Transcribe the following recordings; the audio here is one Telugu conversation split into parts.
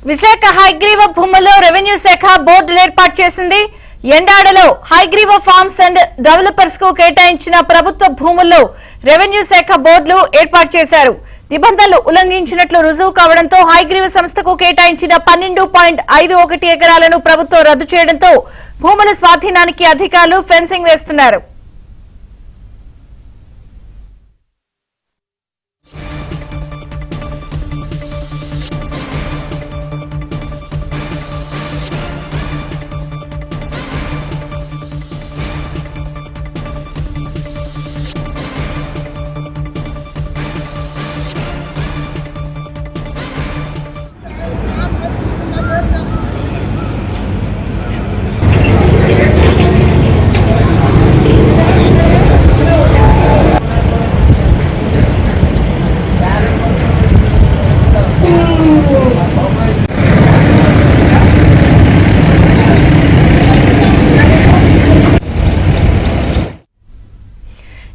విశాఖ హైగ్రీవ భూముల్లో రెవెన్యూ శాఖ బోర్డులు ఏర్పాటు చేసింది. ఎండాడలో హైగ్రీవ ఫార్మ్స్ అండ్ డెవలపర్స్ కు కేటాయించిన ప్రభుత్వ భూముల్లో రెవెన్యూ శాఖ బోర్డులు ఏర్పాటు చేశారు. నిబంధనలు ఉల్లంఘించినట్లు రుజువు కావడంతో హైగ్రీవ సంస్థకు కేటాయించిన 12.51 ఎకరాలను ప్రభుత్వం రద్దు చేయడంతో భూముల స్వాధీనానికి అధికారులు ఫెన్సింగ్ వేస్తున్నారు.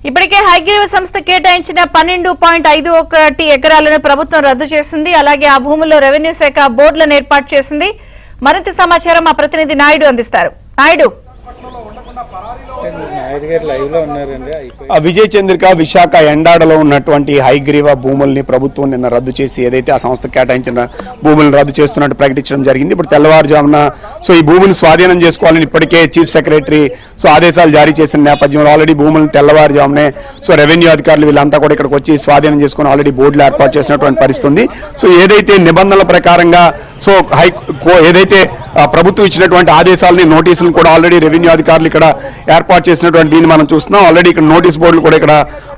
ఇప్పటికే హైగ్రీవ సంస్థ కేటాయించిన 12.51 ఎకరాలను ప్రభుత్వం రద్దు చేసింది. అలాగే ఆ భూముల్లో రెవెన్యూ శాఖ బోర్డులను ఏర్పాటు చేసింది. మరింత సమాచారం మా ప్రతినిధి నాయుడు అందిస్తారు. నాయుడు, విజయ చంద్రిక విశాఖ ఎండాడలో ఉన్నటువంటి హైగ్రీవ భూముల్ని ప్రభుత్వం నిన్న రద్దు చేసి ఏదైతే ఆ సంస్థ కేటాయించిన భూములను రద్దు చేస్తున్నట్టు ప్రకటించడం జరిగింది. ఇప్పుడు తెల్లవారుజామున ఈ భూములను స్వాధీనం చేసుకోవాలని ఇప్పటికే చీఫ్ సెక్రటరీ ఆదేశాలు జారీ చేసిన నేపథ్యంలో ఆల్రెడీ భూములను తెల్లవారుజామునే రెవెన్యూ అధికారులు వీళ్ళంతా కూడా ఇక్కడికి వచ్చి స్వాధీనం చేసుకుని ఆల్రెడీ బోర్డులు ఏర్పాటు చేసినటువంటి పరిస్థితి ఉంది. ఏదైతే నిబంధనల ప్రకారంగా ఏదైతే ప్రభుత్వం ఇచ్చినటువంటి ఆదేశాలని నోటీసులను కూడా ఆల్రెడీ రెవెన్యూ అధికారులు ఇక్కడ ఏర్పాటు చేసినటువంటి దీన్ని మనం చూస్తున్నాం. ఆల్రెడీ ఇక్కడ నోటీస్ బోర్డులు కూడా ఇక్కడ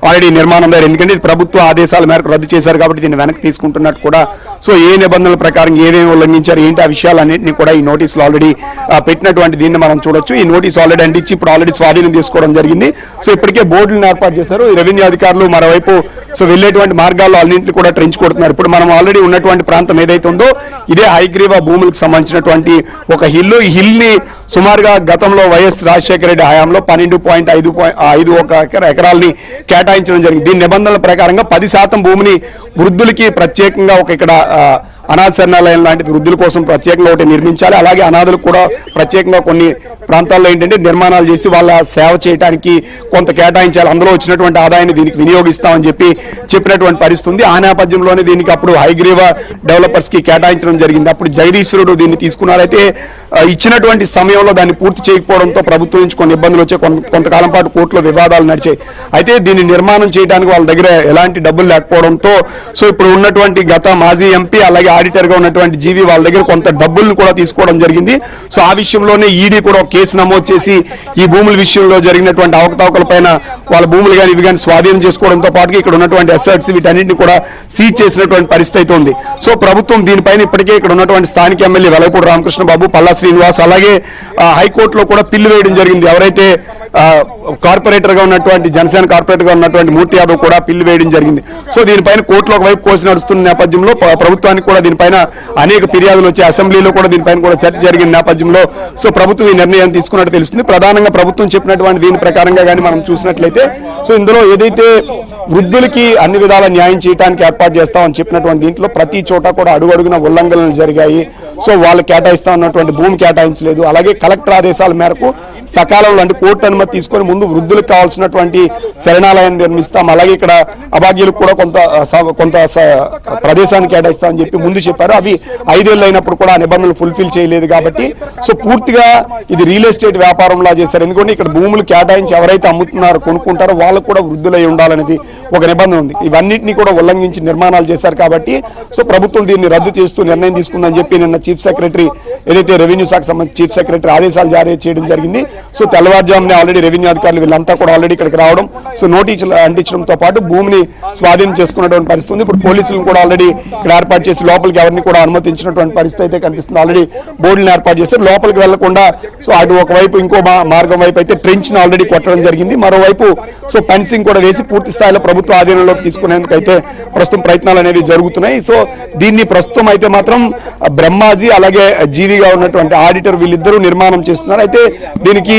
ఆల్రెడీ నిర్మాణం దగ్గర, ఎందుకంటే ఇది ప్రభుత్వ ఆదేశాల మేరకు రద్దు చేశారు కాబట్టి దీన్ని వెనక్కి తీసుకుంటున్నట్టు కూడా ఏ నిబంధనల ప్రకారం ఏమేమి ఉల్లంఘించారు ఏంటి ఆ విషయాలన్నింటినీ కూడా ఈ నోటీసులు ఆల్రెడీ పెట్టినటువంటి దీన్ని మనం చూడొచ్చు. ఈ నోటీస్ ఆల్రెడీ అందించి ఇప్పుడు ఆల్రెడీ స్వాధీనం తీసుకోవడం జరిగింది. ఇప్పటికే బోర్డులను ఏర్పాటు చేశారు. ఈ రెవెన్యూ అధికారులు మరోవైపు వెళ్లేటువంటి మార్గాల్లో అన్నింటినీ కూడా ట్రెంచ్ కొడుతున్నారు. ఇప్పుడు మనం ఆల్రెడీ ఉన్నటువంటి ప్రాంతం ఏదైతే ఉందో ఇదే హైగ్రీవ భూములకు సంబంధించినటువంటి ఒక హిల్. ఈ హిల్ ని సుమారుగా గతంలో వైఎస్ రాజశేఖర రెడ్డి హయాంలో 12.51 ఎకరాలని కేటాయించడం జరిగింది. దీని నిబంధనల ప్రకారంగా 10% భూమిని వృద్ధులకి ప్రత్యేకంగా ఇక్కడ అనాథ శరణాలయం లాంటి వృద్ధుల కోసం ప్రత్యేకంగా ఒకటి నిర్మించాలి. అలాగే అనాథలకు కూడా ప్రత్యేకంగా కొన్ని ప్రాంతాల్లో ఏంటంటే నిర్మాణాలు చేసి వాళ్ళ సేవ చేయడానికి కొంత కేటాయించాలి. అందులో వచ్చినటువంటి ఆదాయాన్ని దీనికి వినియోగిస్తామని చెప్పినటువంటి పరిస్థితి ఉంది. ఆ నేపథ్యంలోనే దీనికి అప్పుడు హైగ్రీవ డెవలపర్స్ కి కేటాయించడం జరిగింది. అప్పుడు జగదీశ్వరుడు దీన్ని తీసుకున్నారైతే ఇచ్చినటువంటి సమయంలో దాన్ని పూర్తి చేయకపోవడంతో ప్రభుత్వం నుంచి కొన్ని ఇబ్బందులు వచ్చే కొంతకాలం పాటు కోర్టులో వివాదాలు నడిచాయి. అయితే దీన్ని నిర్మాణం చేయడానికి వాళ్ళ దగ్గర ఎలాంటి డబ్బులు లేకపోవడంతో ఇప్పుడు ఉన్నటువంటి గత మాజీ ఎంపీ అలాగే ఆడిటర్ గా ఉన్నటువంటి జీవి వాళ్ళ దగ్గర కొంత డబ్బులను కూడా తీసుకోవడం జరిగింది. ఆ విషయంలోనే ఈడీ కూడా ఒక కేసు నమోదు చేసి ఈ భూముల విషయంలో జరిగినటువంటి అవకతవకల పైన వాళ్ళ భూములు కానీ ఇవి కానీ స్వాధీనం చేసుకోవడంతో పాటుగా ఇక్కడ ఉన్నటువంటి అసెట్స్ వీటన్నింటినీ కూడా సీజ్ చేసినటువంటి పరిస్థితి అయితే ఉంది. ప్రభుత్వం దీనిపైన ఇప్పటికే ఇక్కడ ఉన్నటువంటి స్థానిక ఎమ్మెల్యే వెలగపూడి రామకృష్ణ బాబు, పల్లా శ్రీనివాస్ అలాగే హైకోర్టులో కూడా పిల్లు వేయడం జరిగింది. ఎవరైతే కార్పొరేటర్ గా ఉన్నటువంటి జనసేన కార్పొరేటర్ గా ఉన్నటువంటి మూర్తి యాదవ్ కూడా పిల్లు వేయడం జరిగింది. దీనిపైన కోర్టులో ఒకవైపు కోసి నడుస్తున్న నేపథ్యంలో ప్రభుత్వానికి కూడా దీనిపైన అనేక ఫిర్యాదులు వచ్చి అసెంబ్లీలో కూడా దీనిపైన కూడా చర్చ జరిగిన నేపథ్యంలో ప్రభుత్వం ఈ నిర్ణయం తీసుకున్నట్టు తెలుస్తుంది. ప్రధానంగా ప్రభుత్వం చెప్పినటువంటి దీని ప్రకారంగా కానీ మనం చూసినట్లయితే ఇందులో ఏదైతే వృద్ధులకి అన్ని విధాల న్యాయం చేయడానికి ఏర్పాటు చేస్తామని చెప్పినటువంటి దీంట్లో ప్రతి చోట కూడా అడుగడుగున ఉల్లంఘనలు జరిగాయి. వాళ్ళు కేటాయిస్తా ఉన్నటువంటి భూమి కేటాయించలేదు. అలాగే కలెక్టర్ ఆదేశాల మేరకు సకాలంలో అంటే కోర్టు అనుమతి తీసుకొని ముందు వృద్ధులకు కావాల్సినటువంటి శరణాలయాన్ని నిర్మిస్తాం, అలాగే ఇక్కడ అభాగ్యులకు కూడా కొంత ప్రదేశాన్ని కేటాయిస్తామని చెప్పి ముందు చెప్పారు. అవి 5 ఏళ్ళు అయినప్పుడు కూడా ఆ నిబంధనలు ఫుల్ఫిల్ చేయలేదు కాబట్టి పూర్తిగా ఇది రియల్ ఎస్టేట్ వ్యాపారంలా చేశారు. ఎందుకంటే ఇక్కడ భూములు కేటాయించి ఎవరైతే అమ్ముతున్నారో కొనుక్కుంటారో వాళ్ళకు కూడా వృద్ధులై ఉండాలనేది ఒక నిబంధన ఉంది. ఇవన్నింటినీ కూడా ఉల్లంఘించి నిర్మాణాలు చేశారు కాబట్టి ప్రభుత్వం దీన్ని రద్దు చేస్తూ నిర్ణయం తీసుకుందని చెప్పి నిన్న చీఫ్ సెక్రటరీ ఏదైతే రెవెన్యూ శాఖ సంబంధించి చీఫ్ సెక్రటరీ ఆదేశాలు జారీ చేయడం జరిగింది. తెల్లవారుజామునే ఆల్రెడీ రెవెన్యూ అధికారులు వీళ్ళంతా కూడా ఆల్రెడీ ఇక్కడికి రావడం నోటీసులు అంటించడంతో పాటు భూమిని స్వాధీనం చేసుకున్నటువంటి పరిస్థితి ఉంది. ఇప్పుడు పోలీసులను కూడా ఆల్రెడీ ఇక్కడ ఏర్పాటు చేసి లోపలికి ఎవరిని కూడా అనుమతించినటువంటి పరిస్థితి అయితే కనిపిస్తుంది. ఆల్రెడీ బోర్డులను ఏర్పాటు చేస్తారు. లోపలికి వెళ్లకుండా అటు ఒకవైపు ఇంకో మార్గం వైపు అయితే ట్రెంచ్ ని ఆల్రెడీ కొట్టడం జరిగింది. మరోవైపు ఫెన్సింగ్ కూడా వేసి పూర్తి స్థాయిలో ప్రభుత్వ ఆధీనంలోకి తీసుకునేందుకు అయితే ప్రస్తుతం ప్రయత్నాలు అనేవి జరుగుతున్నాయి. దీన్ని ప్రస్తుతం అయితే మాత్రం బ్రహ్మాజీ అలాగే జీవిగా ఉన్నటువంటి ఆడిటర్ వీళ్ళిద్దరూ నిర్మాణం చేస్తున్నారు. అయితే దీనికి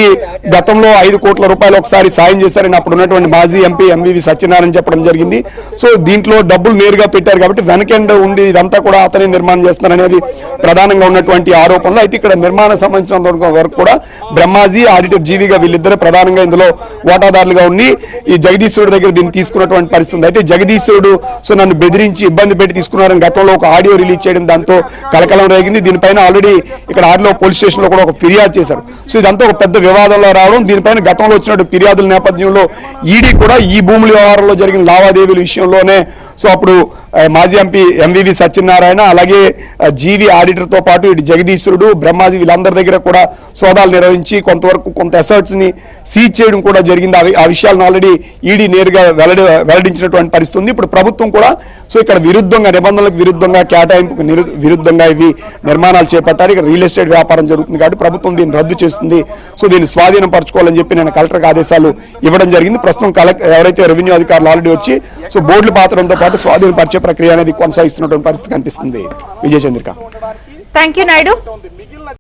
గతంలో 5 కోట్ల రూపాయలు ఒకసారి సాయం చేస్తారని అప్పుడు ఉన్నటువంటి మాజీ ఎంపీ ఎంవివి సత్యనారాయణ చెప్పడం జరిగింది. సో దీంట్లో డబ్బులు నేరుగా పెట్టారు కాబట్టి వెనకెండ ఉండి ఇదంతా కూడా అతనే నిర్మాణం చేస్తున్నారనేది ప్రధానంగా ఉన్నటువంటి ఆరోపణలు. అయితే ఇక్కడ నిర్మాణం సంబంధించినంత వరకు కూడా బ్రహ్మాజీ, ఆడిటర్ జీవిగా వీళ్ళిద్దరు ప్రధానంగా ఇందులో వాటాదారులుగా ఉండి ఈ జగదీశ్వరుడు దగ్గర దీన్ని తీసుకున్నటువంటి పరిస్థితి. అయితే జగదీశ్వరుడు సో నన్ను బెదిరించి ఇబ్బంది పెట్టి తీసుకున్నారని గతంలో ఒక ఆడియో రిలీజ్ చేయడం దాంతో కలకలం రేగింది. దీనిపైన ఆల్రెడీ ఇక్కడ ఆర్లో పోలీస్ స్టేషన్ లో కూడా ఒక ఫిర్యాదు చేశారు. సో ఇదంతా ఒక పెద్ద వివాదంలో రావడం, దీనిపైన గతంలో వచ్చినట్టు ఫిర్యాదుల నేపథ్యంలో ఈడీ కూడా ఈ భూముల వ్యవహారంలో జరిగిన లావాదేవీల విషయంలోనే సో అప్పుడు మాజీ ఎంపీ ఎంవివి సత్యనారాయణ అలాగే జీవి ఆడిటర్ తో పాటు ఇటు జగదీశ్వరుడు, బ్రహ్మాజీ వీళ్ళందరి దగ్గర కూడా సోదాలు నిర్వహించి కొంత అసెట్స్ ని సీజ్ చేయడం కూడా జరిగింది. ఆ విషయాలను ఆల్రెడీ ఈడీ నేరుగా వెల్లడించినటువంటి పరిస్థితి ఉంది. ఇప్పుడు ప్రభుత్వం కూడా సో ఇక్కడ విరుద్ధంగా, నిబంధనలకు విరుద్ధంగా, కేటాయింపుకు విరుద్ధంగా ఇవి నిర్మాణాలు చేపట్టారు. ఇక్కడ రియల్ ఎస్టేట్ వ్యాపారం జరుగుతుంది కాబట్టి ప్రభుత్వం దీన్ని రద్దు చేస్తుంది. సో దీన్ని స్వాధీనం పరచుకోవాలని చెప్పి నేను కలెక్టర్కి ఆదేశాలు ఇవ్వడం జరిగింది. ప్రస్తుతం ఎవరైతే రెవెన్యూ అధికారులు ఆల్రెడీ వచ్చి సో బోర్డులు పాతడంతో పాటు స్వాధీన పరిచయ ప్రక్రియ అనేది కొనసాగిస్తున్నటువంటి పరిస్థితి కనిపిస్తుంది. విజయచంద్రిక. Thank you Naidu.